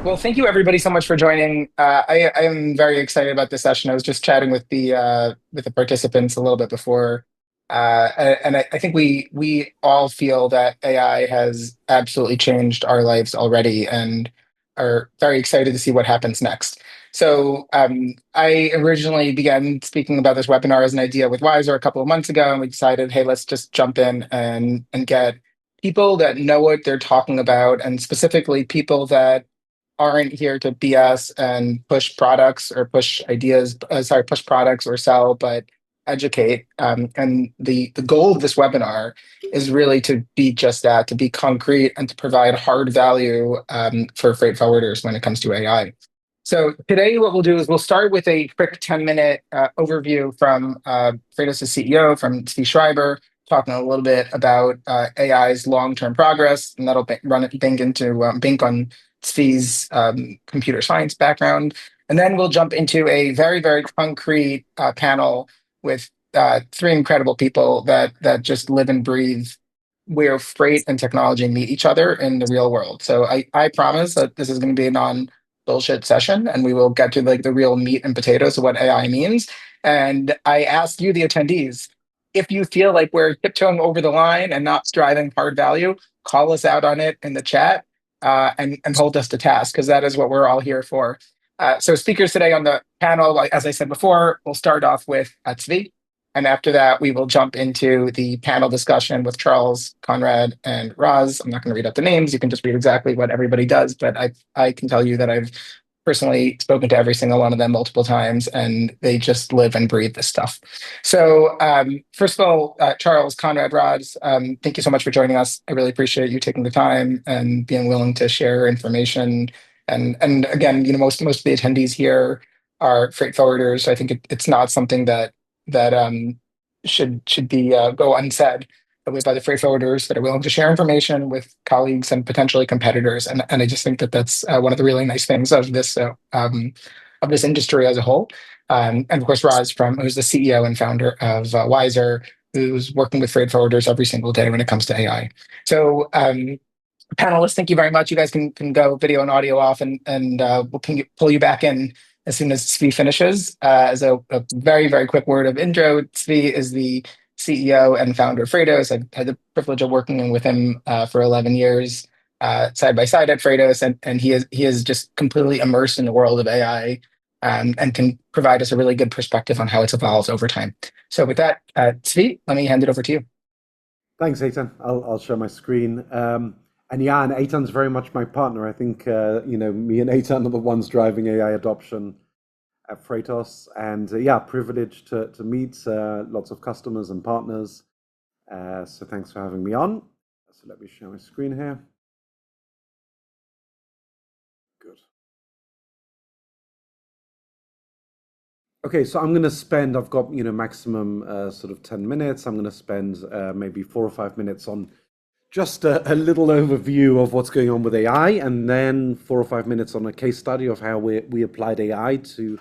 Well, thank you everybody so much for joining. I am very excited about this session. I was just chatting with the participants a little bit before, and I think we all feel that AI has absolutely changed our lives already, and are very excited to see what happens next. So, I originally began speaking about this webinar as an idea with Wisor a couple of months ago, and we decided, hey, let's just jump in and get people that know what they're talking about, and specifically people that aren't here to BS and push products or push ideas, push products or sell, but educate. And the goal of this webinar is really to be just that, to be concrete and to provide hard value for freight forwarders when it comes to AI. So today, what we'll do is we'll start with a quick 10-minute overview from Freightos' CEO, from Schreiber, talking a little bit about AI's long-term progress, and that'll run it Bink on Tzvi's computer science background. And then we'll jump into a very, very concrete panel with three incredible people that just live and breathe where freight and technology meet each other in the real world. So I promise that this is going to be a non-bullshit session, and we will get to like the real meat and potatoes of what AI means. And I ask you, the attendees, if you feel like we're tiptoeing over the line and not driving hard value, call us out on it in the chat, and hold us to task, because that is what we're all here for. So speakers today on the panel, like, as I said before, we'll start off with Tzvi. And after that, we will jump into the panel discussion with Charles, Conrad, and Raz. I'm not going to read out the names. You can just read exactly what everybody does. But I can tell you that I've personally spoken to every single one of them multiple times, and they just live and breathe this stuff. So first of all, Charles, Conrad, Raz, thank you so much for joining us. I really appreciate you taking the time and being willing to share information. And again, most of the attendees here are freight forwarders. So I think it's not something that should be go unsaid, but by the freight forwarders that are willing to share information with colleagues and potentially competitors. And I just think that that's one of the really nice things of this industry as a whole. And of course, Raz, who's the CEO and founder of Wisor, who's working with freight forwarders every single day when it comes to AI. So, panelists, thank you very much. You guys can go video and audio off, and we'll pull you back in as soon as Tzvi finishes. As a very, very quick word of intro, Tzvi is the CEO and founder of Freightos. I've had the privilege of working with him for 11 years, side by side at Freightos, and he is just completely immersed in the world of AI, and can provide us a really good perspective on how it's evolved over time. So with that, Tzvi, let me hand it over to you. Thanks, Eytan. I'll share my screen. And yeah, and Eytan's very much my partner. I think me and Eytan are the ones driving AI adoption at Freightos, and yeah, privileged to meet lots of customers and partners. So thanks for having me on. So let me share my screen here. Good. Okay, so I'm going to spend. I've got maximum sort of 10 minutes. I'm going to spend maybe 4 or 5 minutes on just a little overview of what's going on with AI, and then 4 or 5 minutes on a case study of how we applied AI to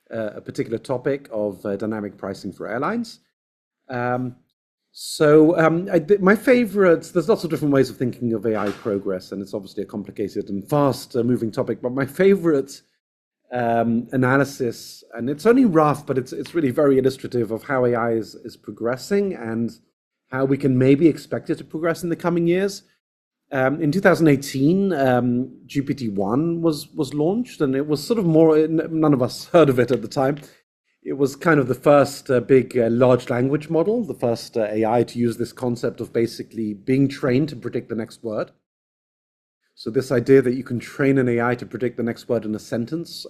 a particular topic of dynamic pricing for airlines. My favorites, there's lots of different ways of thinking of AI progress, and it's obviously a complicated and fast moving topic, but my favorite analysis, and it's only rough, but it's really very illustrative of how AI is progressing and how we can maybe expect it to progress in the coming years. In 2018, GPT-1 was launched, and it was sort of more, none of us heard of it at the time. It was kind of the first big large language model, the first AI to use this concept of basically being trained to predict the next word. So this idea that you can train an AI to predict the next word in a sentence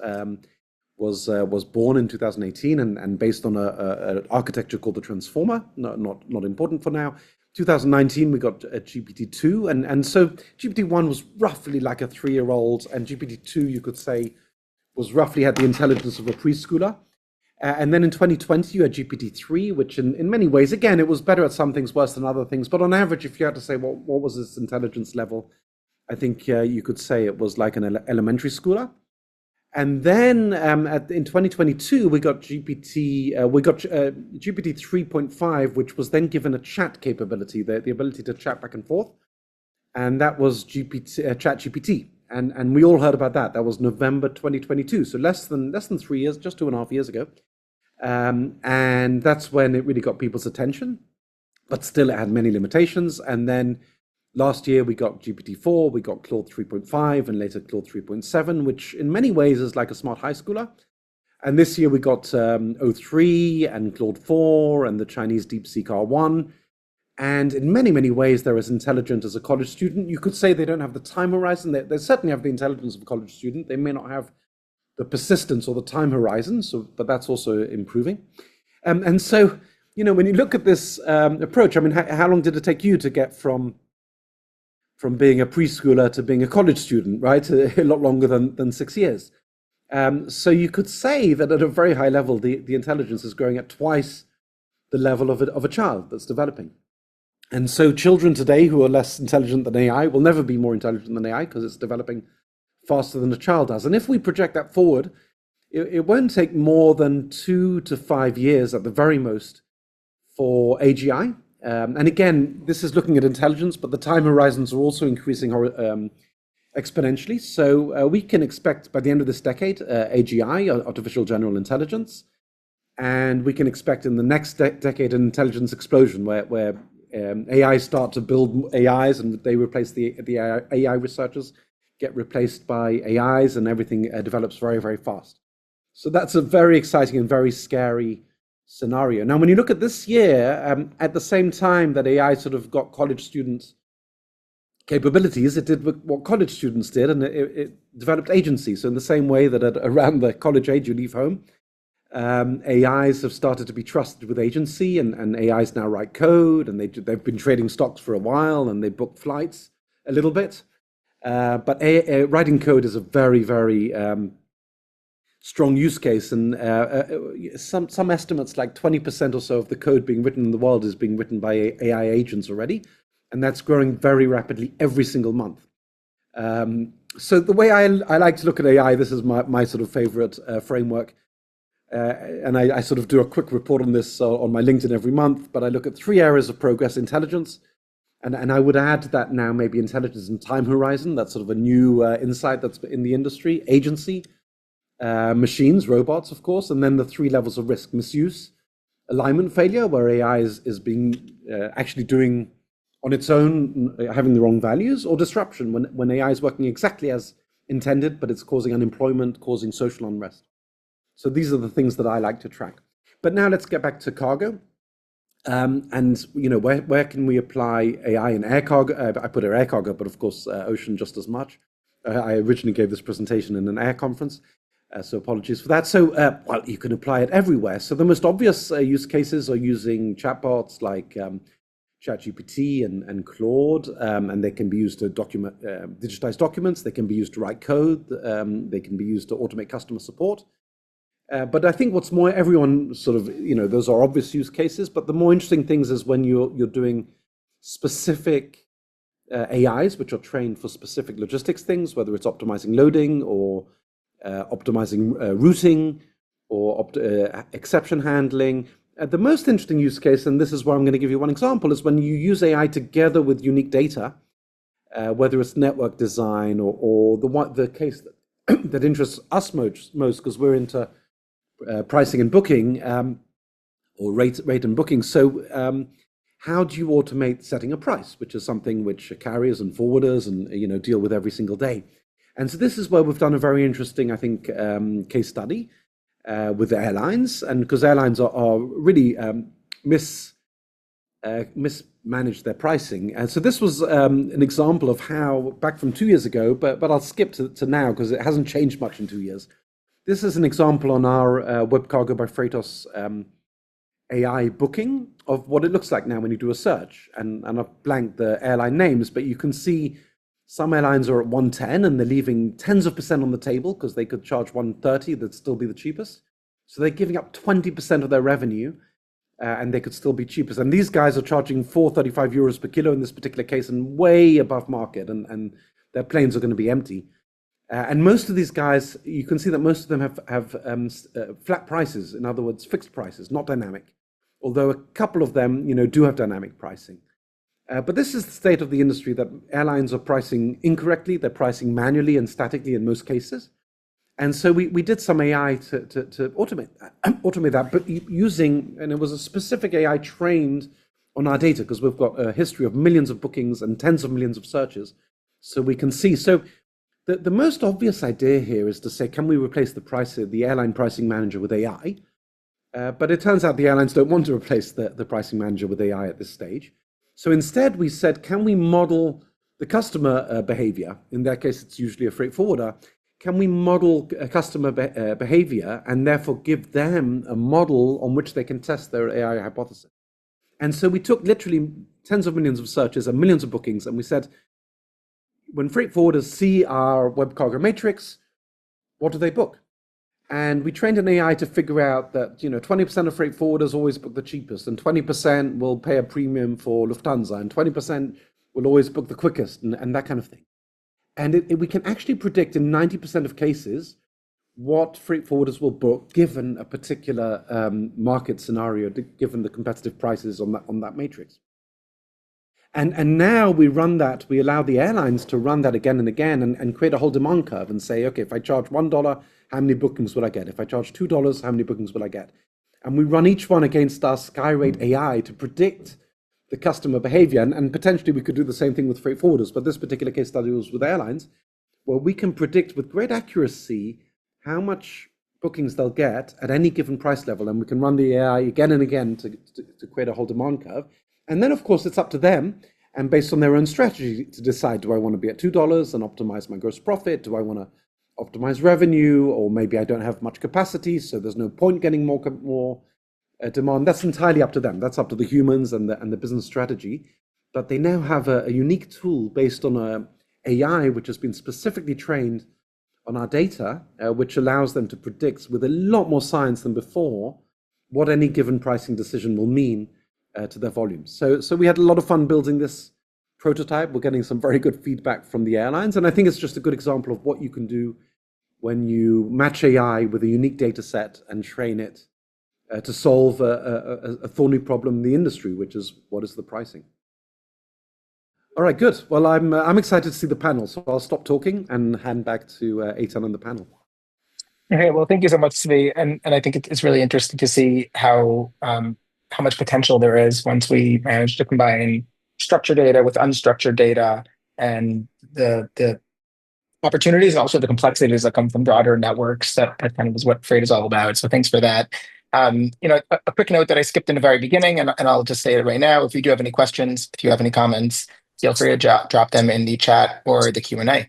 was born in 2018, and based on an architecture called the transformer. Not important for now. 2019 we got a GPT-2, and so GPT-1 was roughly like a 3-year-old, and GPT-2 you could say was roughly had the intelligence of a preschooler. And then in 2020 you had GPT-3, which in many ways, again, it was better at some things, worse than other things, but on average, if you had to say what was its intelligence level, I think you could say it was like an elementary schooler. And then in 2022, we got GPT 3.5, which was then given a chat capability, the ability to chat back and forth. And that was ChatGPT. And we all heard about that. That was November 2022, so less than 3 years, just 2.5 years ago. And that's when it really got people's attention, but still it had many limitations. And then last year we got GPT-4, we got Claude 3.5, and later Claude 3.7, which in many ways is like a smart high schooler. And this year we got O3 and Claude 4 and the Chinese DeepSeek R1. And in many, many ways, they're as intelligent as a college student. You could say they don't have the time horizon. They certainly have the intelligence of a college student. They may not have the persistence or the time horizon, but that's also improving. And so, when you look at this approach, I mean, how long did it take you to get from being a preschooler to being a college student, right? A lot longer than 6 years. So you could say that at a very high level, the intelligence is growing at twice the level of a child that's developing. And so children today who are less intelligent than AI will never be more intelligent than AI because it's developing faster than a child does. And if we project that forward, it won't take more than 2 to 5 years at the very most for AGI. And again, this is looking at intelligence, but the time horizons are also increasing exponentially. So we can expect by the end of this decade, AGI, artificial general intelligence, and we can expect in the next decade an intelligence explosion where AI start to build AIs and they replace the AI researchers, get replaced by AIs, and everything develops very, very fast. So that's a very exciting and very scary scenario. Now, when you look at this year, at the same time that AI sort of got college students' capabilities, it did what college students did, and it developed agency. So in the same way that around the college age you leave home, AIs have started to be trusted with agency, and AIs now write code, and they've been trading stocks for a while, and they book flights a little bit. But writing code is a very, very strong use case, and some estimates like 20% or so of the code being written in the world is being written by AI agents already, and that's growing very rapidly every single month. So the way I like to look at AI, this is my sort of favorite framework. And I sort of do a quick report on this on my LinkedIn every month, but I look at 3 areas of progress: intelligence, and I would add to that now maybe intelligence and time horizon. That's sort of a new insight that's in the industry. Agency, machines, robots, of course, and then the 3 levels of risk: misuse, alignment failure, where AI is being actually doing on its own, having the wrong values, or disruption, when AI is working exactly as intended, but it's causing unemployment, causing social unrest. So these are the things that I like to track. But now let's get back to cargo. And where can we apply AI in air cargo? I put air cargo, but of course ocean just as much. I originally gave this presentation in an air conference, so apologies for that. So well, you can apply it everywhere. So the most obvious use cases are using chatbots like ChatGPT and Claude, and they can be used to digitize documents. They can be used to write code. They can be used to automate customer support. But I think what's more, everyone sort of, those are obvious use cases, but the more interesting things is when you're doing specific AIs, which are trained for specific logistics things, whether it's optimizing loading or optimizing routing or exception handling. The most interesting use case, and this is where I'm going to give you one example, is when you use AI together with unique data, whether it's network design or the case that interests us most, because we're into pricing and booking, or rate and booking. So how do you automate setting a price, which is something which carriers and forwarders and deal with every single day? And so this is where we've done a very interesting, I think, case study with airlines, and because airlines are really mismanage their pricing. And so this was an example of how, back from 2 years ago, but I'll skip to now because it hasn't changed much in 2 years. This is an example on our WebCargo by Freightos AI booking of what it looks like now when you do a search. And I've blanked the airline names, but you can see some airlines are at 110 and they're leaving tens of percent on the table because they could charge 130, that'd still be the cheapest. So they're giving up 20% of their revenue and they could still be cheapest. And these guys are charging 435 euros per kilo in this particular case and way above market, and their planes are going to be empty. And most of these guys, you can see that most of them have flat prices, in other words, fixed prices, not dynamic. Although a couple of them, do have dynamic pricing. But this is the state of the industry, that airlines are pricing incorrectly. They're pricing manually and statically in most cases. And so we did some AI to automate that, but using, and it was a specific AI trained on our data, because we've got a history of millions of bookings and tens of millions of searches. So we can see. So the most obvious idea here is to say, can we replace the airline pricing manager with AI? But it turns out the airlines don't want to replace the pricing manager with AI at this stage. So instead, we said, can we model the customer behavior? In that case, it's usually a freight forwarder. Can we model customer behavior and therefore give them a model on which they can test their AI hypothesis? And so we took literally tens of millions of searches and millions of bookings, and we said, when freight forwarders see our web cargo matrix, what do they book? And we trained an AI to figure out that 20% of freight forwarders always book the cheapest, and 20% will pay a premium for Lufthansa, and 20% will always book the quickest, and that kind of thing. And we can actually predict in 90% of cases what freight forwarders will book given a particular market scenario, given the competitive prices on that matrix. And now we allow the airlines to run that again and again and create a whole demand curve and say, okay, if I charge $1, how many bookings will I get? If I charge $2, how many bookings will I get? And we run each one against our Skyrate AI to predict the customer behavior. And potentially we could do the same thing with freight forwarders, but this particular case study was with airlines, where we can predict with great accuracy how much bookings they'll get at any given price level. And we can run the AI again and again to create a whole demand curve. And then, of course, it's up to them, and based on their own strategy, to decide, do I want to be at $2 and optimize my gross profit? Do I want to optimize revenue? Or maybe I don't have much capacity, so there's no point getting more demand. That's entirely up to them. That's up to the humans and the business strategy. But they now have a unique tool based on a AI which has been specifically trained on our data, which allows them to predict with a lot more science than before what any given pricing decision will mean to their volumes. So we had a lot of fun building this prototype. We're getting some very good feedback from the airlines, and I think it's just a good example of what you can do when you match AI with a unique data set and train it to solve a thorny problem in the industry, which is what is the pricing. All right, good. Well, I'm excited to see the panel, so I'll stop talking and hand back to Eytan on the panel. Okay, well, thank you so much, Zvi. And I think it's really interesting to see how much potential there is once we manage to combine structured data with unstructured data, and the opportunities and also the complexities that come from broader networks. That kind of is what Freight is all about. So thanks for that. A quick note that I skipped in the very beginning, and I'll just say it right now. If you do have any questions, if you have any comments, feel free to drop them in the chat or the Q&A.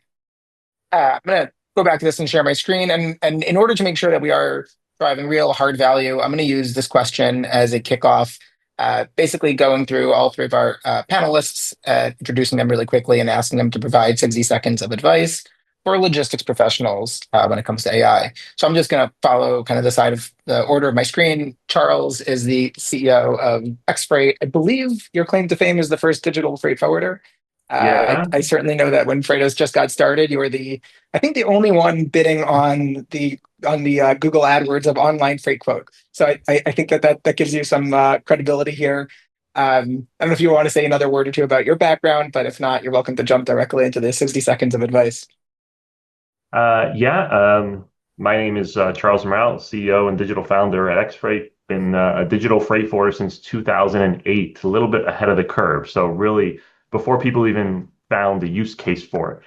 I'm going to go back to this and share my screen. And in order to make sure that we are driving real hard value, I'm going to use this question as a kickoff, basically going through all three of our panelists, introducing them really quickly and asking them to provide 60 seconds of advice for logistics professionals when it comes to AI. So I'm just going to follow kind of the order of my screen. Charles is the CEO of Exfreight. I believe your claim to fame is the first digital freight forwarder. Yeah. I certainly know that when Freightos just got started, you were I think the only one bidding on the Google AdWords of online freight quote. So I think that gives you some credibility here. I don't know if you want to say another word or two about your background, but if not, you're welcome to jump directly into the 60 seconds of advice. My name is Charles Marrale, CEO and digital founder at Exfreight. Been a digital freight forwarder since 2008, a little bit ahead of the curve. So really, before people even found a use case for it.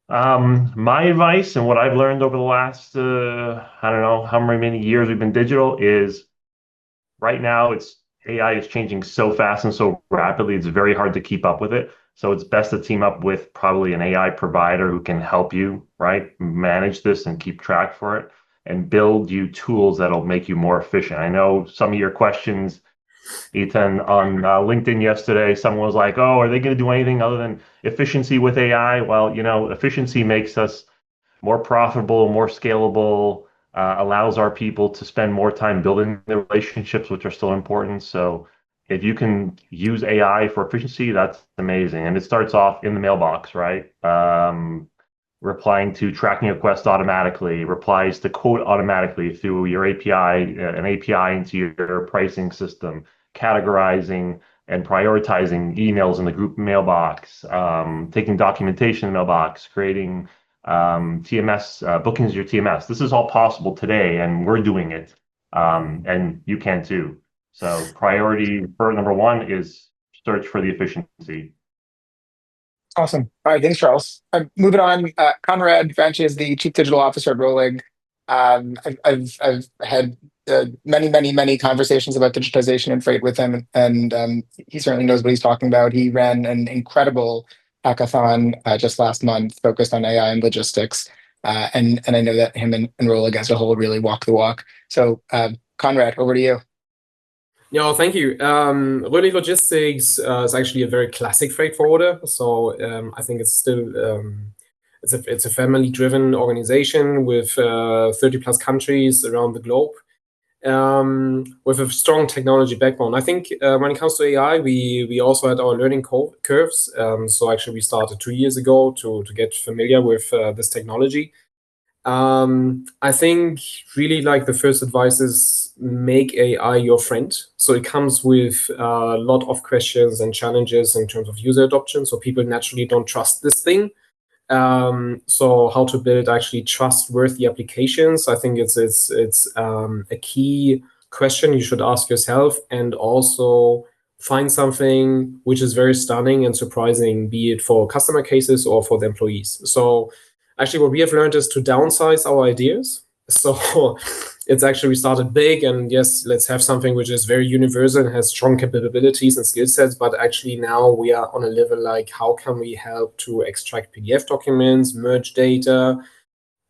My advice and what I've learned over the last, I don't know how many years we've been digital is right now AI is changing so fast and so rapidly, it's very hard to keep up with it. So it's best to team up with probably an AI provider who can help you, right, manage this and keep track for it and build you tools that'll make you more efficient. I know some of your questions, Eytan, on LinkedIn yesterday, someone was like, oh, are they going to do anything other than efficiency with AI? Well, efficiency makes us more profitable, more scalable, allows our people to spend more time building their relationships, which are still important. So if you can use AI for efficiency, that's amazing. And it starts off in the mailbox, right? Replying to tracking requests automatically, replies to quote automatically through your API, an API into your pricing system, categorizing and prioritizing emails in the group mailbox, taking documentation in the mailbox, creating TMS, bookings your TMS. This is all possible today, and we're doing it, and you can too. So priority for number one is search for the efficiency. Awesome. All right, thanks, Charles. Moving on, Conrad Franchi is the Chief Digital Officer at Röhlig. I've had many conversations about digitization and freight with him, and he certainly knows what he's talking about. He ran an incredible hackathon just last month focused on AI and logistics, and I know that him and Röhlig as a whole really walk the walk. So, Conrad, over to you. Yeah, thank you. Röhlig Logistics is actually a very classic freight forwarder. So I think it's still it's a family-driven organization with 30 plus countries around the globe, with a strong technology backbone. I think when it comes to AI, we also had our learning curves. So actually, we started 2 years ago to get familiar with this technology. I think really like the first advice is make AI your friend. So it comes with a lot of questions and challenges in terms of user adoption. So people naturally don't trust this thing. So how to build actually trustworthy applications. I think it's a key question you should ask yourself, and also find something which is very stunning and surprising, be it for customer cases or for the employees. So actually, what we have learned is to downsize our ideas. So it's actually, we started big, and yes, let's have something which is very universal and has strong capabilities and skill sets. But actually now we are on a level like, how can we help to extract PDF documents, merge data,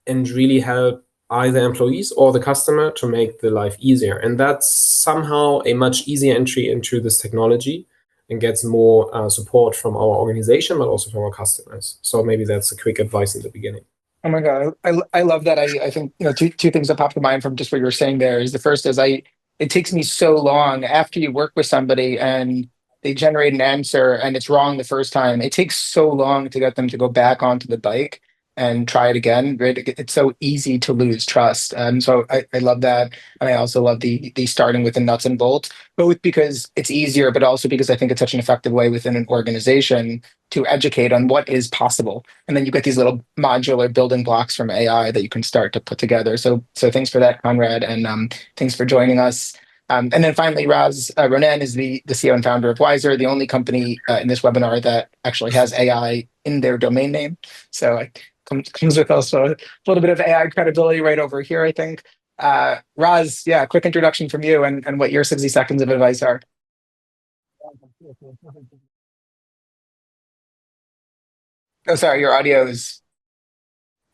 and really help either employees or the customer to make the life easier. And that's somehow a much easier entry into this technology, and gets more support from our organization, but also from our customers. So maybe that's a quick advice in the beginning. Oh my God, I love that. I think two things that popped to mind from just what you were saying there is the first is it takes me so long after you work with somebody and they generate an answer and it's wrong the first time. It takes so long to get them to go back onto the bike and try it again. Right? It's so easy to lose trust. So I love that. And I also love the starting with the nuts and bolts, both because it's easier, but also because I think it's such an effective way within an organization to educate on what is possible. And then you get these little modular building blocks from AI that you can start to put together. So thanks for that, Conrad, and thanks for joining us. And then finally, Ronen is the CEO and founder of Wisor, the only company in this webinar that actually has AI in their domain name. So it comes with also a little bit of AI credibility right over here, I think. Raz, yeah, quick introduction from you and what your 60 seconds of advice are. Oh, sorry, your audio is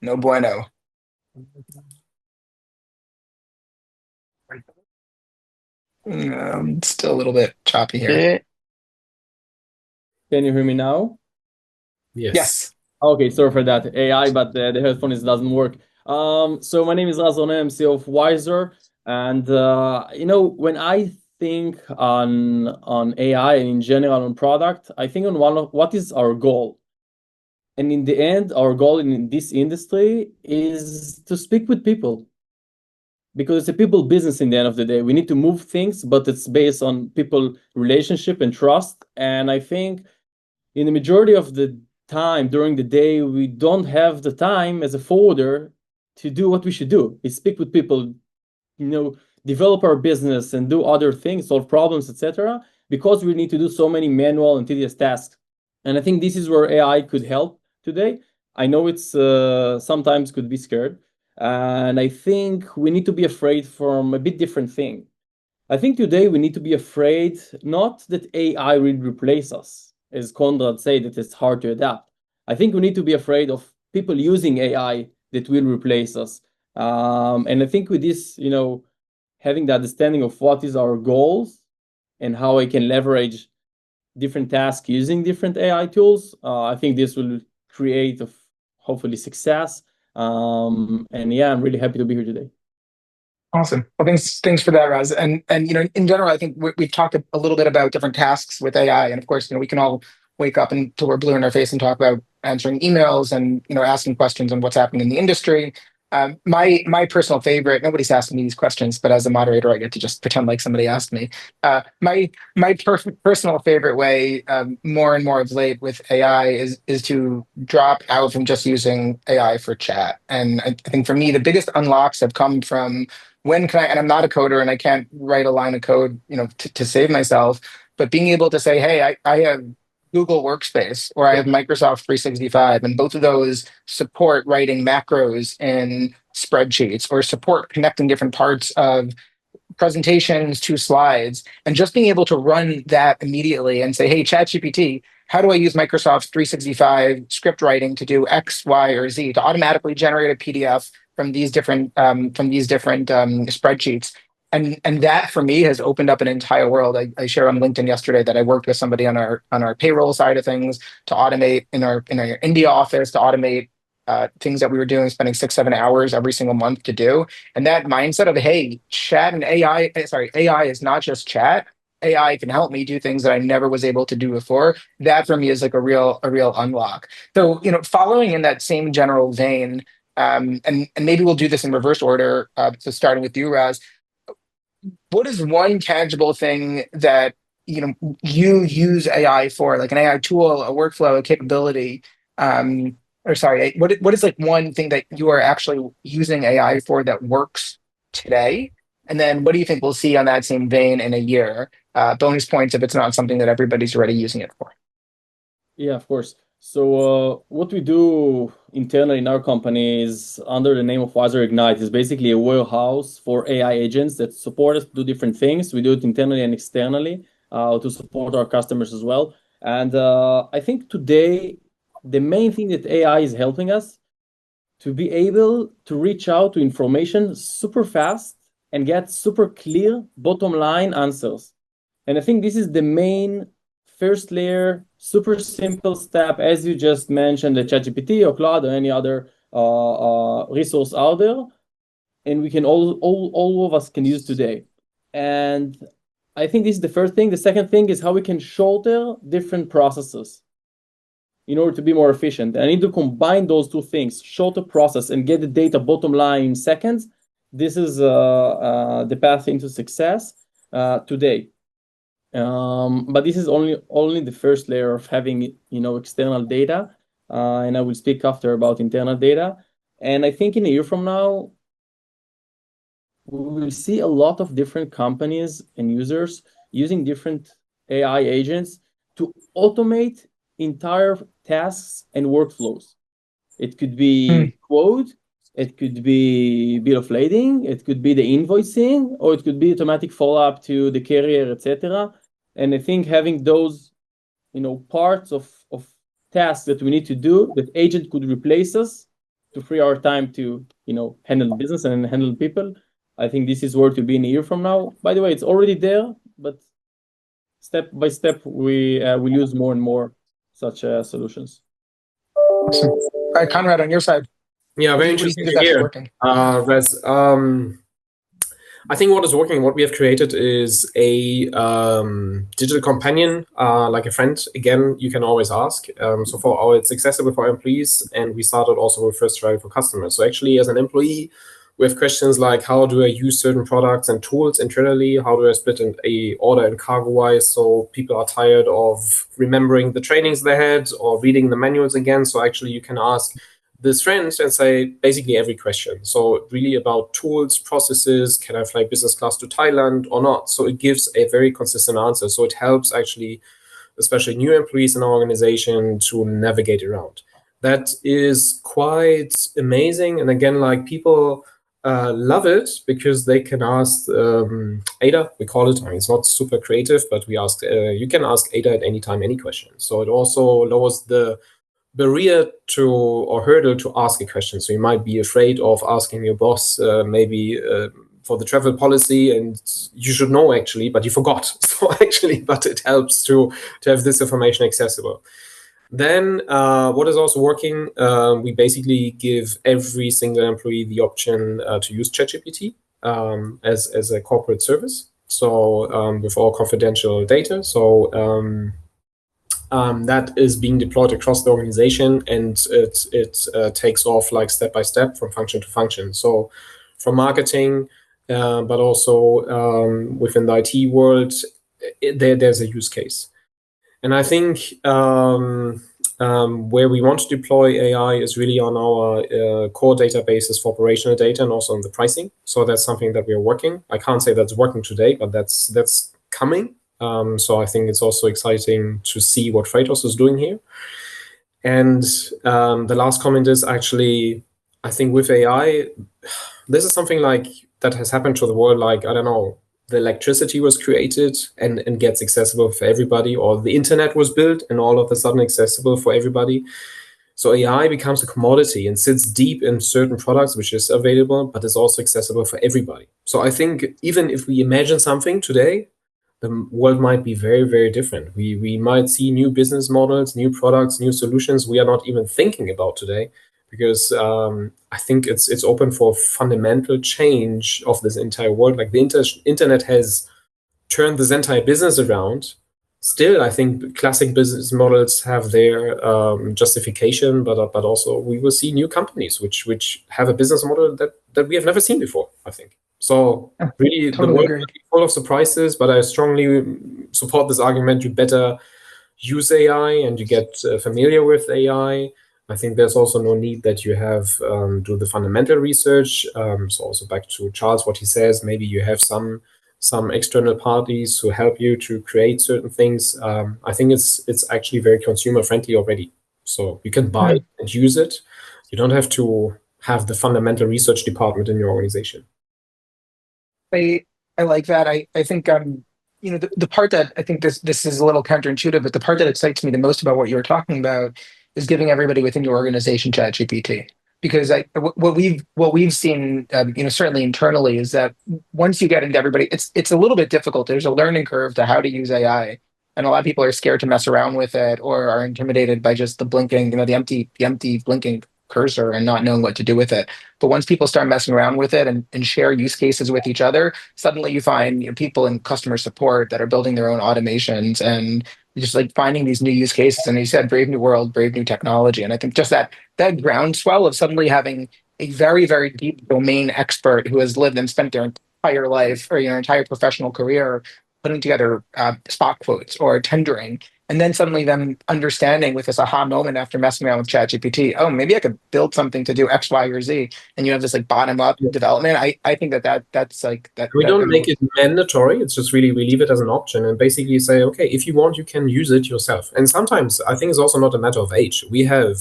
no bueno. Still a little bit choppy here. Can you hear me now? Yes. Okay, sorry for that. AI, but the headphones doesn't work. So my name is Ronen, I'm CEO of Wisor, and when I think on AI and in general on product, I think on what is our goal. And in the end, our goal in this industry is to speak with people, because it's a people business in the end of the day. We need to move things, but it's based on people relationship and trust. And I think in the majority of the time during the day, we don't have the time as a forwarder to do what we should do, is speak with people, develop our business and do other things, solve problems, etc., because we need to do so many manual and tedious tasks. And I think this is where AI could help today. I know it's sometimes could be scared. And I think we need to be afraid from a bit different thing. I think today we need to be afraid not that AI will replace us, as Conrad said, that it's hard to adapt. I think we need to be afraid of people using AI that will replace us. And I think with this, having the understanding of what is our goals and how I can leverage different tasks using different AI tools, I think this will create hopefully success. And yeah, I'm really happy to be here today. Awesome. Well, thanks for that, Raz. And in general, I think we've talked a little bit about different tasks with AI, and of course, we can all wake up until we're blue in our face and talk about answering emails and asking questions on what's happening in the industry. My personal favorite. Nobody's asking me these questions, but as a moderator, I get to just pretend like somebody asked me. My personal favorite way, more and more of late with AI, is to drop out from just using AI for chat. And I think for me, the biggest unlocks have come from when can I? And I'm not a coder, and I can't write a line of code, to save myself. But being able to say, hey, I have Google Workspace or I have Microsoft 365, and both of those support writing macros in spreadsheets or support connecting different parts of presentations to slides, and just being able to run that immediately and say, hey, ChatGPT, how do I use Microsoft 365 script writing to do X, Y, or Z to automatically generate a PDF from these different spreadsheets? And that for me has opened up an entire world. I shared on LinkedIn yesterday that I worked with somebody on our payroll side of things to automate in our India office, to automate things that we were doing, spending 6-7 hours every single month to do. And that mindset of, hey, chat and AI is not just chat. AI can help me do things that I never was able to do before. That for me is like a real unlock. So, following in that same general vein, and maybe we'll do this in reverse order. So starting with you, Raz, what is one tangible thing that you use AI for, like an AI tool, a workflow, a capability? Or sorry, what is like one thing that you are actually using AI for that works today? And then what do you think we'll see on that same vein in a year? Bonus points if it's not something that everybody's already using it for. Yeah, of course. So what we do internally in our company is under the name of Wisor Ignite is basically a warehouse for AI agents that support us to do different things. We do it internally and externally to support our customers as well. And I think today, the main thing that AI is helping us to be able to reach out to information super fast and get super clear bottom line answers. And I think this is the main first layer, super simple step, as you just mentioned, the ChatGPT or Claude or any other resource out there, and we can all of us can use today. And I think this is the first thing. The second thing is how we can shorten different processes in order to be more efficient. And I need to combine those two things, shorter process and get the data bottom line in seconds. This is the path into success today. But this is only the first layer of having external data, and I will speak after about internal data. And I think in a year from now, we will see a lot of different companies and users using different AI agents to automate entire tasks and workflows. It could be code, it could be bill of lading, it could be the invoicing, or it could be automatic follow-up to the carrier, etc. And I think having those, parts of tasks that we need to do, that agent could replace us to free our time to, handle business and handle people. I think this is where to be in a year from now. By the way, it's already there, but step by step, we use more and more such solutions. Awesome. All right, Conrad, on your side. Yeah, very interesting to hear. Res, I think what is working, what we have created is a digital companion, like a friend. Again, you can always ask. So it's accessible for employees, and we started also with first trial for customers. So actually, as an employee, we have questions like, how do I use certain products and tools internally? How do I split a order in CRGO-wise so people are tired of remembering the trainings they had or reading the manuals again? So actually, you can ask this friend and say basically every question. So really about tools, processes, can I fly business class to Thailand or not? So it gives a very consistent answer. So it helps actually, especially new employees in our organization, to navigate around. That is quite amazing. And again, like people love it because they can ask Ada, we call it, I mean, it's not super creative, but we ask, you can ask Ada at any time, any question. So it also lowers the barrier to or hurdle to ask a question. So you might be afraid of asking your boss maybe for the travel policy, and you should know actually, but you forgot. So actually, but it helps to have this information accessible. Then what is also working, we basically give every single employee the option to use ChatGPT as a corporate service. So with all confidential data. So that is being deployed across the organization, and it takes off like step by step from function to function. So from marketing, but also within the IT world, there's a use case. And I think where we want to deploy AI is really on our core databases for operational data and also on the pricing. So that's something that we are working. I can't say that's working today, but that's coming. So I think it's also exciting to see what Freightos is doing here. And the last comment is actually, I think with AI, this is something like that has happened to the world. Like, I don't know, the electricity was created and gets accessible for everybody, or the internet was built and all of a sudden accessible for everybody. So AI becomes a commodity and sits deep in certain products, which is available, but is also accessible for everybody. So I think even if we imagine something today, the world might be very, very different. We might see new business models, new products, new solutions we are not even thinking about today, because I think it's open for fundamental change of this entire world. Like the internet has turned this entire business around. Still, I think classic business models have their justification, but also we will see new companies which have a business model that we have never seen before, I think. So really, Totally the world agree. will be full of surprises, but I strongly support this argument. You better use AI and you get familiar with AI. I think there's also no need that you have do the fundamental research. So also back to Charles, what he says, maybe you have some external parties who help you to create certain things. I think it's actually very consumer friendly already. So you can buy it and use it. You don't have to have the fundamental research department in your organization. I like that. I think the part that I think this is a little counterintuitive, but the part that excites me the most about what you were talking about is giving everybody within your organization ChatGPT. Because what we've seen, certainly internally, is that once you get into everybody, it's a little bit difficult. There's a learning curve to how to use AI, and a lot of people are scared to mess around with it or are intimidated by just the blinking, the empty blinking cursor and not knowing what to do with it. But once people start messing around with it and share use cases with each other, suddenly you find people in customer support that are building their own automations and just like finding these new use cases. And you said brave new world, brave new technology. And I think just that groundswell of suddenly having a very, very deep domain expert who has lived and spent their entire life or entire professional career putting together spot quotes or tendering, and then suddenly them understanding with this aha moment after messing around with ChatGPT, oh, maybe I could build something to do X, Y, or Z, and you have this like bottom up development. I think that's like that. We don't make it mandatory. It's just really we leave it as an option and basically say, okay, if you want, you can use it yourself. And sometimes I think it's also not a matter of age. We have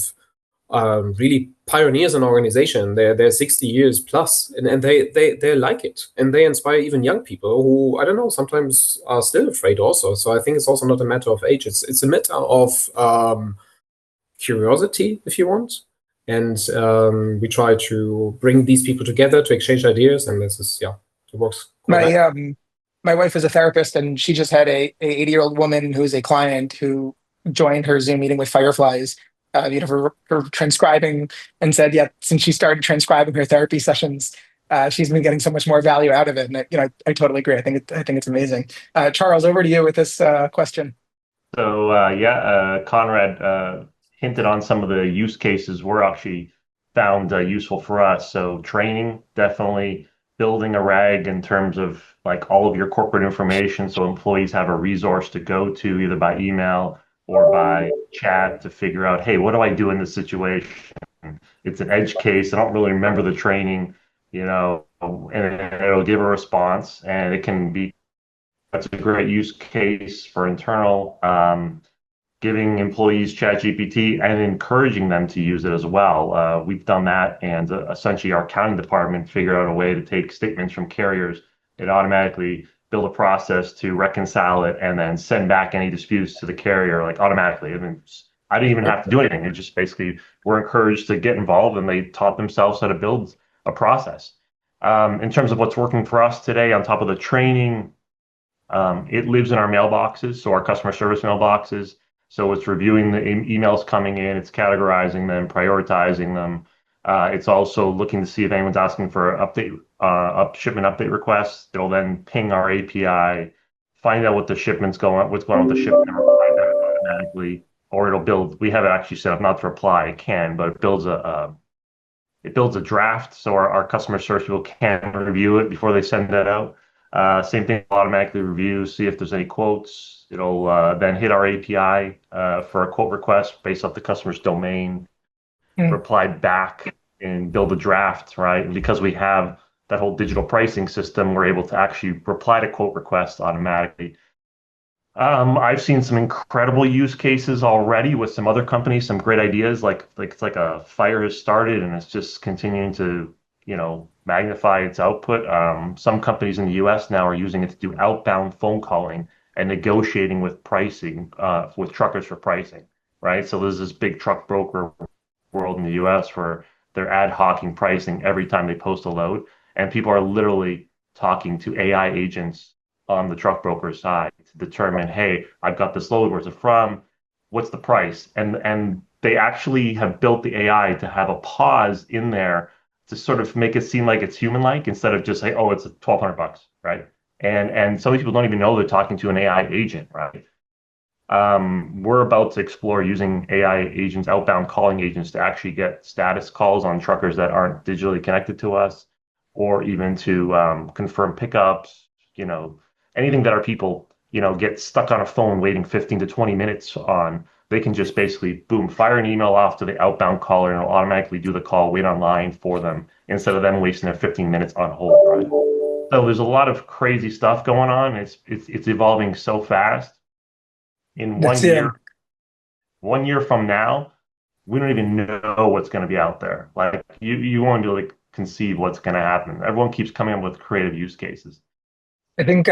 really pioneers in our organization. They're 60 years plus, and they like it, and they inspire even young people who, I don't know, sometimes are still afraid also. So I think it's also not a matter of age. It's a matter of curiosity, if you want. And we try to bring these people together to exchange ideas, and this is it works quite well. My wife is a therapist, and she just had a 80-year-old woman who is a client who joined her Zoom meeting with fireflies, for transcribing, and said, since she started transcribing her therapy sessions, she's been getting so much more value out of it. And I totally agree. I think it's amazing. Charles, over to you with this question. So Conrad hinted on some of the use cases we're actually found useful for us. So training, definitely building a RAG in terms of like all of your corporate information, so employees have a resource to go to either by email or by chat to figure out, hey, what do I do in this situation? It's an edge case. I don't really remember the training, and it'll give a response, and it can be, that's a great use case for internal, giving employees ChatGPT and encouraging them to use it as well. We've done that, and essentially our accounting department figured out a way to take statements from carriers and automatically build a process to reconcile it and then send back any disputes to the carrier like automatically. I mean, I didn't even have to do anything. It just basically were encouraged to get involved, and they taught themselves how to build a process. In terms of what's working for us today, on top of the training, it lives in our mailboxes, so our customer service mailboxes. So it's reviewing the emails coming in, it's categorizing them, prioritizing them. It's also looking to see if anyone's asking for shipment update requests. It'll then ping our API, find out what the shipment's going on, what's going on with the shipment, and reply back automatically, or it'll build. We have it actually set up not to reply, it can, but it builds a draft so our customer service people can review it before they send that out. Same thing, automatically review, see if there's any quotes. It'll then hit our API for a quote request based off the customer's domain, reply back and build a draft, right? And because we have that whole digital pricing system, we're able to actually reply to quote requests automatically. I've seen some incredible use cases already with some other companies, some great ideas. Like it's like a fire has started and it's just continuing to, magnify its output. Some companies in the U.S. now are using it to do outbound phone calling and negotiating with pricing, with truckers for pricing, right? So there's this big truck broker world in the U.S. where they're ad hocing pricing every time they post a load, and people are literally talking to AI agents on the truck broker side to determine, hey, I've got this load, where's it from? What's the price? And they actually have built the AI to have a pause in there to sort of make it seem like it's human-like instead of just say, oh, it's $1,200, right? And some people don't even know they're talking to an AI agent, right? We're about to explore using AI agents, outbound calling agents, to actually get status calls on truckers that aren't digitally connected to us, or even to confirm pickups, anything that our people, get stuck on a phone waiting 15 to 20 minutes on. They can just basically, boom, fire an email off to the outbound caller and it'll automatically do the call, wait online for them instead of them wasting their 15 minutes on hold, right? So there's a lot of crazy stuff going on. It's evolving so fast. In one year from now, we don't even know what's going to be out there. Like you won't be able to conceive what's going to happen. Everyone keeps coming up with creative use cases. I think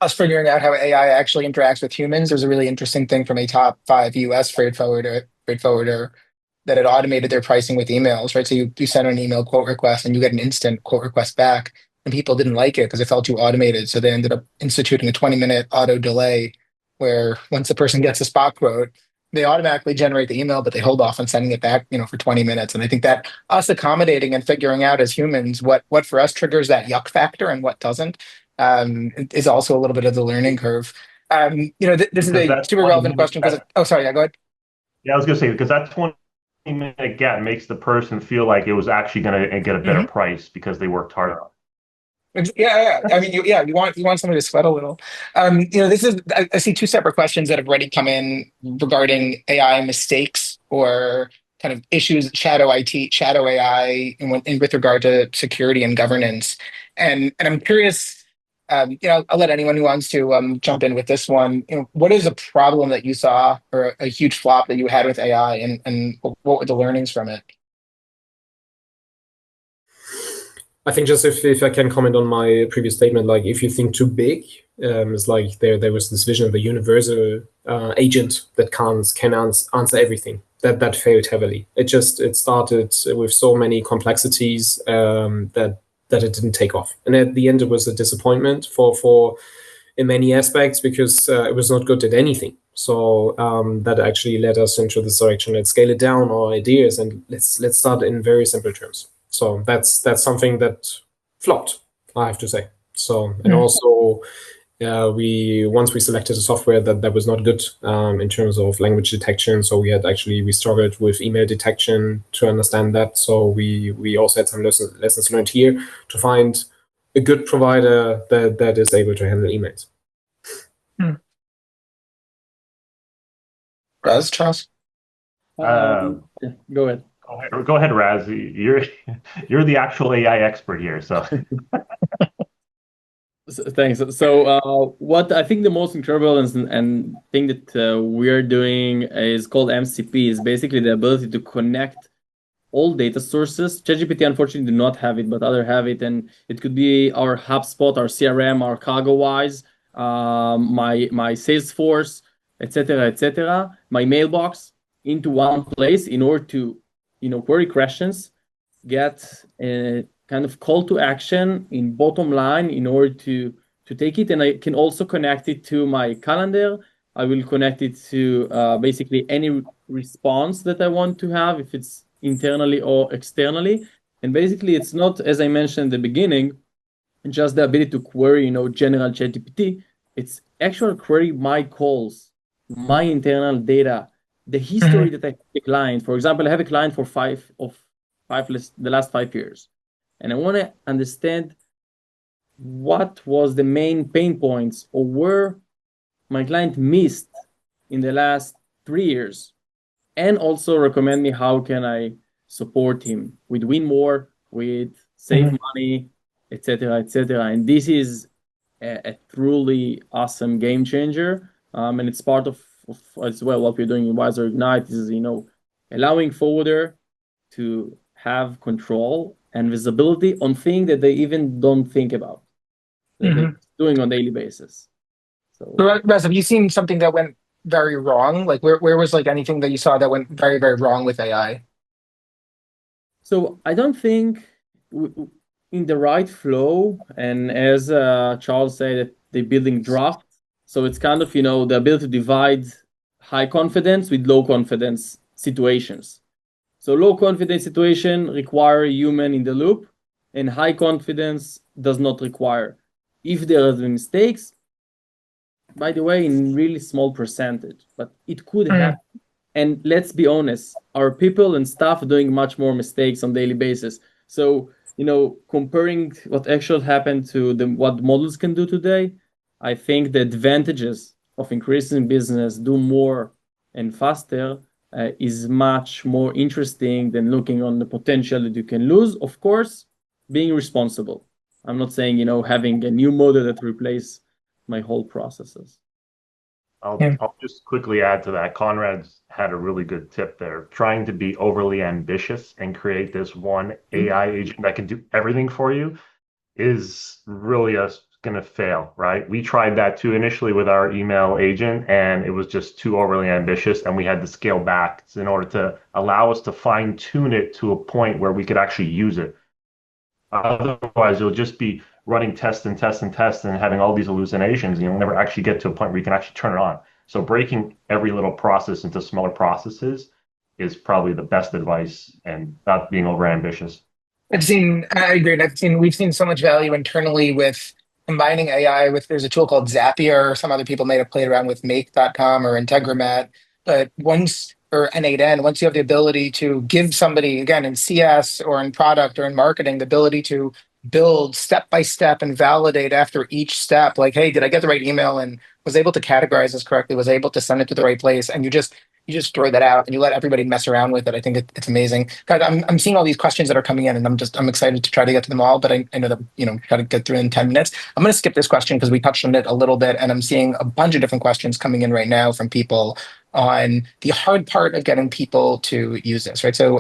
us figuring out how AI actually interacts with humans. There's a really interesting thing from a top 5 US freight forwarder that had automated their pricing with emails, right? So you send an email quote request and you get an instant quote request back, and people didn't like it because it felt too automated. So they ended up instituting a 20-minute auto delay where once the person gets a spot quote, they automatically generate the email, but they hold off on sending it back, for 20 minutes. And I think that us accommodating and figuring out as humans what for us triggers that yuck factor and what doesn't, is also a little bit of the learning curve. This is a super relevant question because, oh, sorry, yeah, go ahead. Yeah, I was going to say, because that 20-minute gap makes the person feel like it was actually going to get a better price because they worked hard on it. Yeah. I mean, you want somebody to sweat a little. This is, I see 2 separate questions that have already come in regarding AI mistakes or kind of issues, shadow AI, with regard to security and governance. And I'm curious. I'll let anyone who wants to jump in with this one. What is a problem that you saw or a huge flop that you had with AI, and what were the learnings from it? I think just if I can comment on my previous statement, like if you think too big, it's like there was this vision of a universal agent that can answer everything. That failed heavily. It started with so many complexities that it didn't take off. And at the end, it was a disappointment for in many aspects because it was not good at anything. So that actually led us into this direction. Let's scale it down, our ideas, and let's start in very simple terms. So that's something that flopped, I have to say. So, and also once we selected a software that was not good in terms of language detection. So we struggled with email detection to understand that. So we also had some lessons learned here to find a good provider that is able to handle emails. Raz, Charles? Yeah, go ahead. Go ahead, Raz. You're the actual AI expert here, so. Thanks. So what I think the most incredible and thing that we are doing is called MCP, is basically the ability to connect all data sources. ChatGPT unfortunately do not have it, but others have it, and it could be our HubSpot, our CRM, our CargoWise, my Salesforce, etc., my mailbox into one place in order to, query questions, get a kind of call to action in bottom line in order to take it. And I can also connect it to my calendar. I will connect it to basically any response that I want to have, if it's internally or externally. And basically, it's not, as I mentioned in the beginning, just the ability to query, general ChatGPT. It's actual query my calls my internal data, the history that I have the client. For example, I have a client for the last 5 years, and I want to understand what was the main pain points or where my client missed in the last 3 years, and also recommend me how can I support him with win more, with save money, etc., etc. And this is a truly awesome game changer. And it's part of as well what we're doing in Wisor Ignite is, allowing forwarder to have control and visibility on things that they even don't think about, that they're doing on a daily basis. So, Rez, have you seen something that went very wrong? Like where was like anything that you saw that went very, very wrong with AI? So I don't think in the right flow, and as Charles said, that they're building draft. So it's kind of, the ability to divide high confidence with low confidence situations. So low confidence situation require a human in the loop, and high confidence does not require. If there are mistakes, by the way, in really small percentage, but it could happen. And let's be honest, our people and staff are doing much more mistakes on a daily basis. So, comparing what actually happened to what models can do today, I think the advantages of increasing business, do more and faster, is much more interesting than looking on the potential that you can lose. Of course, being responsible. I'm not saying, having a new model that replace my whole processes. I'll just quickly add to that. Conrad's had a really good tip there. Trying to be overly ambitious and create this one AI agent that can do everything for you is really going to fail, right? We tried that too initially with our email agent, and it was just too overly ambitious, and we had to scale back in order to allow us to fine tune it to a point where we could actually use it. Otherwise, you'll just be running tests and tests and tests and having all these hallucinations, and you'll never actually get to a point where you can actually turn it on. So breaking every little process into smaller processes is probably the best advice, and not being over ambitious. I agree. We've seen so much value internally with combining AI with, there's a tool called Zapier, or some other people may have played around with Make.com or Integromat. But or N8N, once you have the ability to give somebody, again, in CS or in product or in marketing, the ability to build step by step and validate after each step, like, hey, did I get the right email and was able to categorize this correctly, was able to send it to the right place, and you just throw that out and you let everybody mess around with it. I think it's amazing. God, I'm seeing all these questions that are coming in, and I'm excited to try to get to them all. But I know that try to get through in 10 minutes. I'm going to skip this question because we touched on it a little bit, and I'm seeing a bunch of different questions coming in right now from people on the hard part of getting people to use this. Right. So,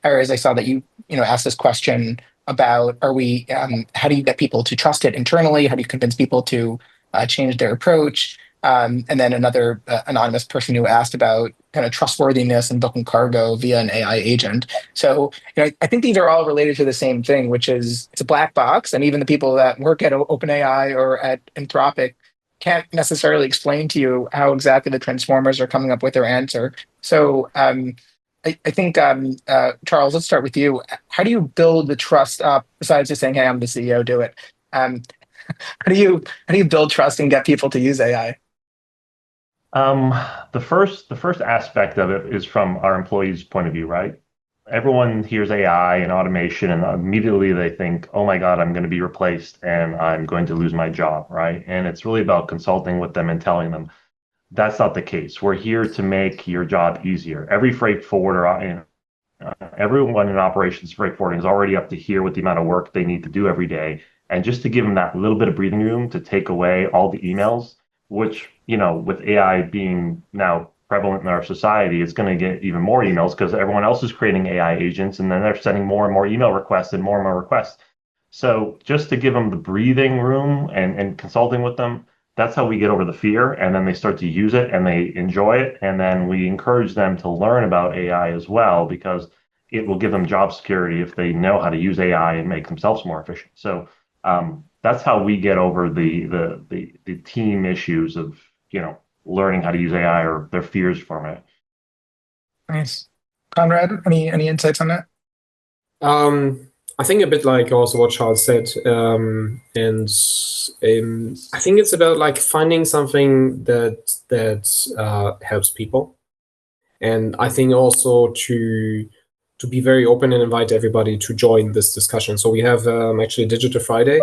Erez, I saw that you asked this question about how do you get people to trust it internally? How do you convince people to change their approach? And then another anonymous person who asked about kind of trustworthiness and booking cargo via an AI agent. So, I think these are all related to the same thing, which is it's a black box. And even the people that work at OpenAI or at Anthropic can't necessarily explain to you how exactly the transformers are coming up with their answer. So, I think, Charles, let's start with you. How do you build the trust up besides just saying, hey, I'm the CEO, do it? How do you build trust and get people to use AI? The first aspect of it is from our employees' point of view, right? Everyone hears AI and automation, and immediately they think, "Oh my God, I'm going to be replaced, and I'm going to lose my job," right? And it's really about consulting with them and telling them that's not the case. We're here to make your job easier. Every freight forwarder, everyone in operations freight forwarding is already up to here with the amount of work they need to do every day, and just to give them that little bit of breathing room to take away all the emails, which, with AI being now prevalent in our society, it's going to get even more emails because everyone else is creating AI agents, and then they're sending more and more email requests and more requests. So just to give them the breathing room and consulting with them, that's how we get over the fear, and then they start to use it and they enjoy it, and then we encourage them to learn about AI as well, because it will give them job security if they know how to use AI and make themselves more efficient. So that's how we get over the team issues of learning how to use AI or their fears from it. Nice. Conrad, any insights on that? I think a bit like also what Charles said, and I think it's about like finding something that helps people, and I think also to be very open and invite everybody to join this discussion. So we have actually a Digital Friday.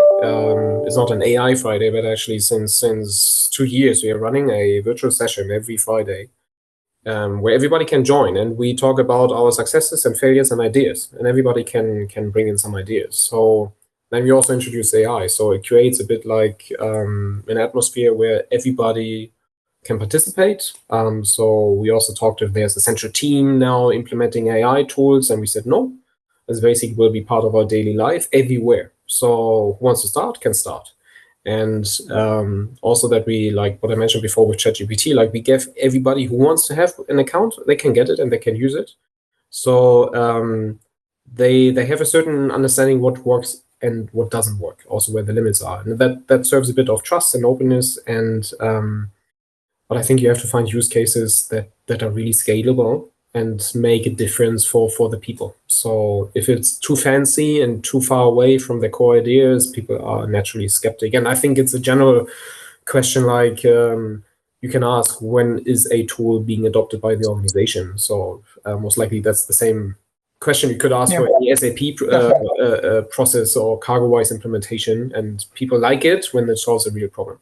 It's not an AI Friday, but actually since 2 years we are running a virtual session every Friday. Where everybody can join, and we talk about our successes and failures and ideas, and everybody can bring in some ideas. So then we also introduce AI, so it creates a bit like an atmosphere where everybody can participate. So we also talked if there's a central team now implementing AI tools, and we said no, this basically will be part of our daily life everywhere. So who wants to start can start. And also that we, like what I mentioned before with ChatGPT, like we give everybody who wants to have an account, they can get it and they can use it. So they have a certain understanding what works and what doesn't work, also where the limits are. And that serves a bit of trust and openness. And but I think you have to find use cases that are really scalable and make a difference for the people. So if it's too fancy and too far away from the core ideas, people are naturally skeptic. And I think it's a general question like you can ask, when is a tool being adopted by the organization? So most likely that's the same question you could ask for any SAP process or CargoWise implementation, and people like it when it solves a real problem.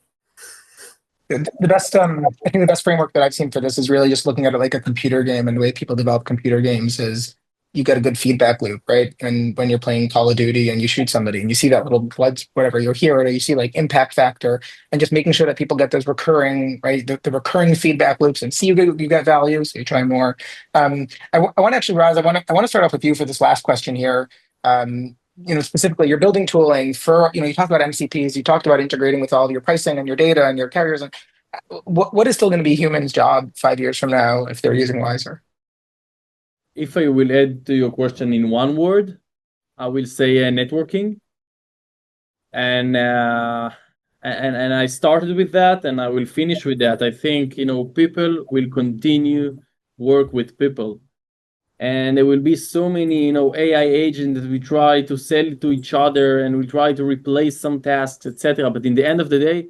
The best, I think the best framework that I've seen for this is really just looking at it like a computer game, and the way people develop computer games is you get a good feedback loop, right? And when you're playing Call of Duty and you shoot somebody and you see that little blood, whatever, you hear it, or you see like impact factor, and just making sure that people get those recurring, right, the recurring feedback loops, and see you get value, so you try more. I want to actually, Raz, I want to start off with you for this last question here. Specifically, you're building tooling for, you talked about MCPs, you talked about integrating with all of your pricing and your data and your carriers. And what is still going to be humans' job 5 years from now if they're using Wisor? If I will add to your question in one word, I will say networking. And I started with that, and I will finish with that. I think people will continue work with people. And there will be so many, AI agents that we try to sell to each other, and we try to replace some tasks, etc. But in the end of the day,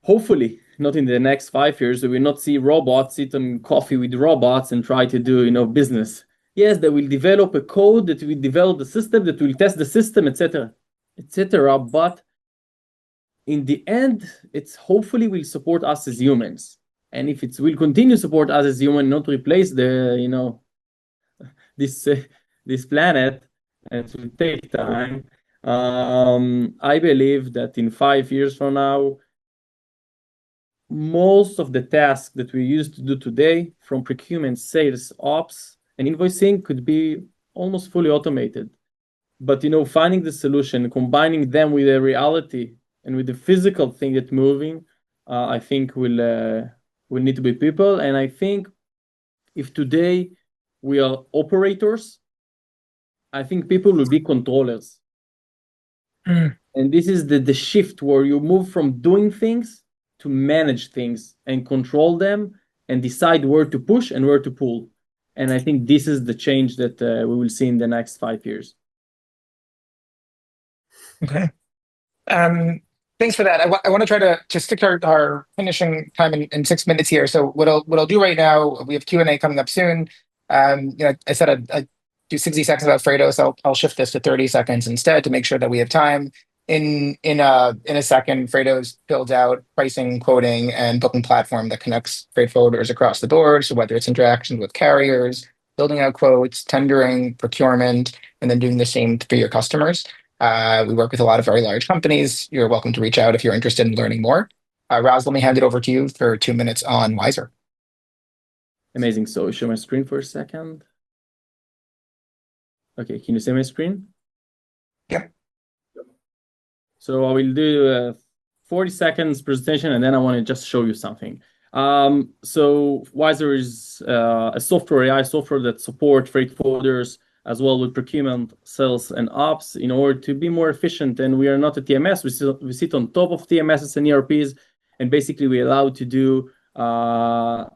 hopefully, not in the next 5 years, we will not see robots sit on coffee with robots and try to do, business. Yes, they will develop a code that will develop the system, that will test the system, etc., etc. But in the end, it's hopefully will support us as humans. And if it will continue to support us as humans, not replace the, this planet, and it will take time. I believe that in 5 years from now, most of the tasks that we used to do today, from procurement, sales, ops, and invoicing, could be almost fully automated. But finding the solution, combining them with the reality and with the physical thing that's moving, I think will need to be people. And I think if today we are operators, I think people will be controllers. And this is the shift where you move from doing things to manage things and control them and decide where to push and where to pull. And I think this is the change that we will see in the next 5 years. Okay. Thanks for that. I want to try to stick to our finishing time in 6 minutes here. So what I'll do right now, we have Q&A coming up soon. I said I'd do 60 seconds about Freightos. I'll shift this to 30 seconds instead to make sure that we have time. In a second, Freightos builds out pricing, quoting, and booking platform that connects freight forwarders across the board. So whether it's interactions with carriers, building out quotes, tendering, procurement, and then doing the same for your customers. We work with a lot of very large companies. You're welcome to reach out if you're interested in learning more. Raz, let me hand it over to you for 2 minutes on Wisor. Amazing. So show my screen for a second. Okay, can you see my screen? Yeah. So I will do a 40 seconds presentation, and then I want to just show you something. So Wisor is a AI software that supports freight forwarders as well with procurement, sales, and ops in order to be more efficient. And we are not a TMS. We sit on top of TMSs and ERPs, and basically we allow to do a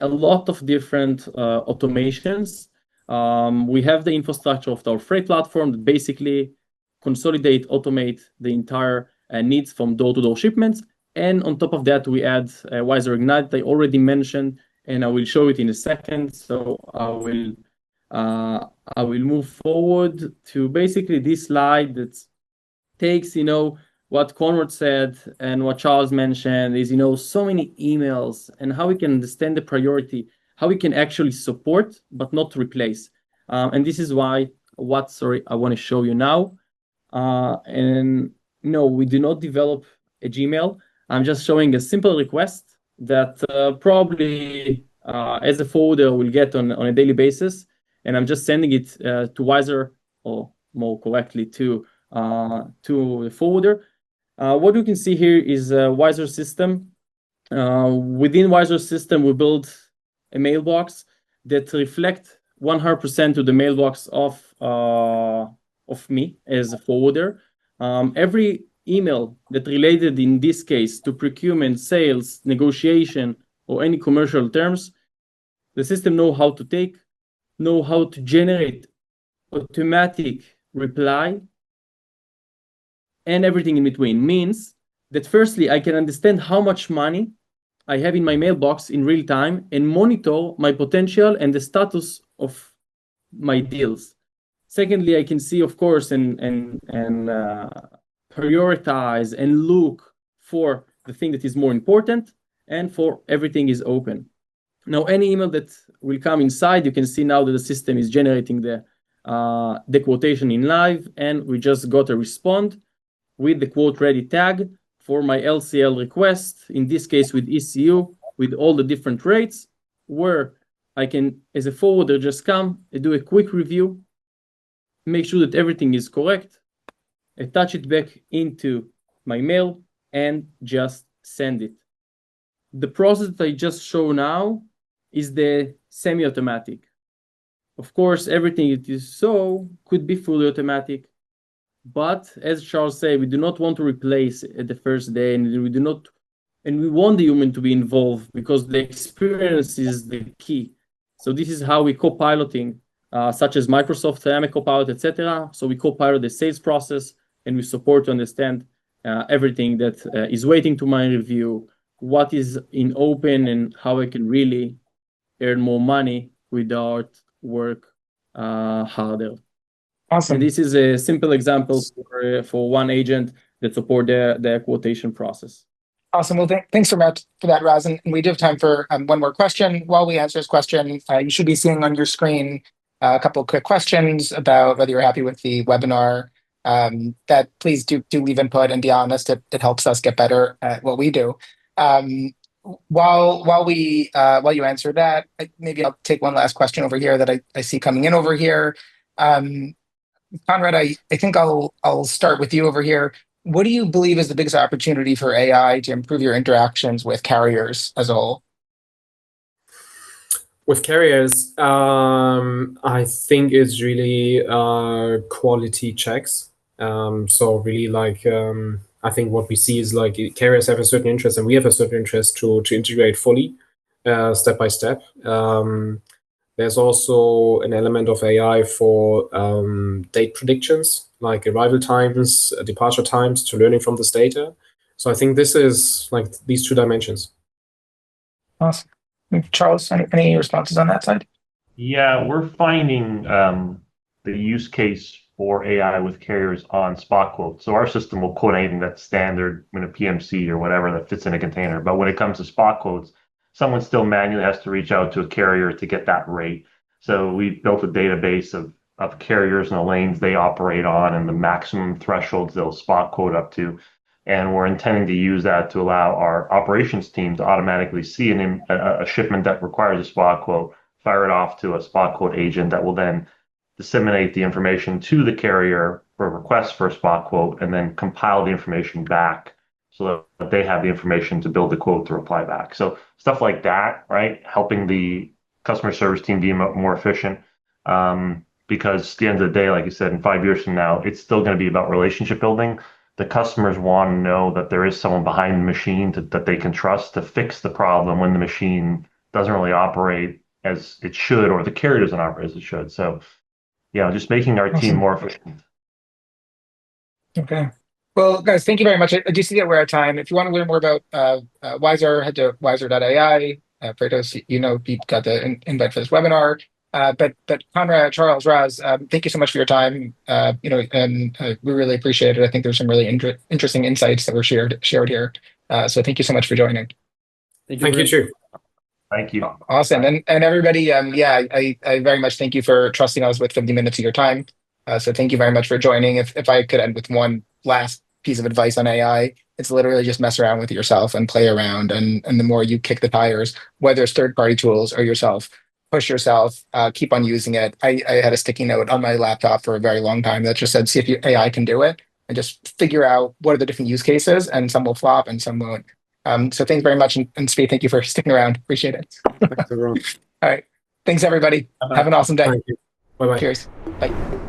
lot of different automations We have the infrastructure of our freight platform that basically consolidate, automate the entire needs from door-to-door shipments. And on top of that, we add Wisor Ignite. I already mentioned, and I will show it in a second. So I will move forward to basically this slide that takes, what Conrad said and what Charles mentioned is, so many emails and how we can understand the priority, how we can actually support but not replace. And this is I want to show you now. And no, we do not develop a Gmail. I'm just showing a simple request that probably as a forwarder will get on a daily basis. And I'm just sending it to Wisor, or more correctly to the forwarder. What you can see here is a Wisor system. Within Wisor system, we build a mailbox that reflect 100% to the mailbox of me as a forwarder. Every email that related in this case to procurement, sales, negotiation, or any commercial terms, the system know how to generate automatic reply, and everything in between. Means that firstly, I can understand how much money I have in my mailbox in real time and monitor my potential and the status of my deals. Secondly, I can see, of course, and prioritize and look for the thing that is more important, and for everything is open. Now, any email that will come inside, you can see now that the system is generating the quotation in live, and we just got a response with the quote ready tag for my LCL request, in this case with ECU, with all the different rates, where I can, as a forwarder, just come and do a quick review, make sure that everything is correct, attach it back into my mail, and just send it. The process that I just show now is the semi-automatic. Of course, everything that you saw could be fully automatic, but as Charles said, we do not want to replace at the first day, and we want the human to be involved because the experience is the key. So this is how we co-piloting, such as Microsoft Dynamic Copilot, etc. So we co-pilot the sales process, and we support to understand everything that is waiting to my review, what is in open, and how I can really earn more money without work harder. Awesome. And this is a simple example for one agent that support their quotation process. Awesome. Well, thanks so much for that, Raz. And we do have time for one more question. While we answer this question, you should be seeing on your screen a couple of quick questions about whether you're happy with the webinar. That please do leave input and be honest. It helps us get better at what we do. While you answer that, maybe I'll take one last question over here that I see coming in over here. Conrad, I think I'll start with you over here. What do you believe is the biggest opportunity for AI to improve your interactions with carriers as a whole? With carriers, I think it's really quality checks. So really, like, I think what we see is like carriers have a certain interest, and we have a certain interest to integrate fully, step by step. There's also an element of AI for date predictions, like arrival times, departure times, to learning from this data. So I think this is like these two dimensions. Awesome. Charles, any responses on that side? Yeah, we're finding the use case for AI with carriers on spot quotes. So our system will quote anything that's standard in a PMC or whatever that fits in a container. But when it comes to spot quotes, someone still manually has to reach out to a carrier to get that rate. So we built a database of carriers and the lanes they operate on and the maximum thresholds they'll spot quote up to. And we're intending to use that to allow our operations team to automatically see a shipment that requires a spot quote, fire it off to a spot quote agent that will then disseminate the information to the carrier for a request for a spot quote, and then compile the information back so that they have the information to build the quote to reply back. So stuff like that, right? Helping the customer service team be more efficient. Because at the end of the day, like you said, in 5 years from now, it's still going to be about relationship building. The customers want to know that there is someone behind the machine that they can trust to fix the problem when the machine doesn't really operate as it should, or the carrier doesn't operate as it should. So, just making our team more efficient. Okay. Well, guys, thank you very much. I do see that we're out of time. If you want to learn more about Wisor, head to wisor.ai. Freightos, you got the invite for this webinar. But Conrad, Charles, Raz, thank you so much for your time. And we really appreciate it. I think there's some really interesting insights that were shared here. So thank you so much for joining. Thank you too. Thank you. Awesome. And everybody, I very much thank you for trusting us with 50 minutes of your time. So thank you very much for joining. If I could end with one last piece of advice on AI, it's literally just mess around with it yourself and play around. And the more you kick the tires, whether it's third-party tools or yourself, push yourself, keep on using it. I had a sticky note on my laptop for a very long time that just said, see if AI can do it, and just figure out what are the different use cases, and some will flop and some won't. So thanks very much. And Speed, thank you for sticking around. Appreciate it. Thanks, everyone. All right. Thanks, everybody. Bye-bye. Have an awesome day. Thank you. Bye-bye. Cheers. Bye.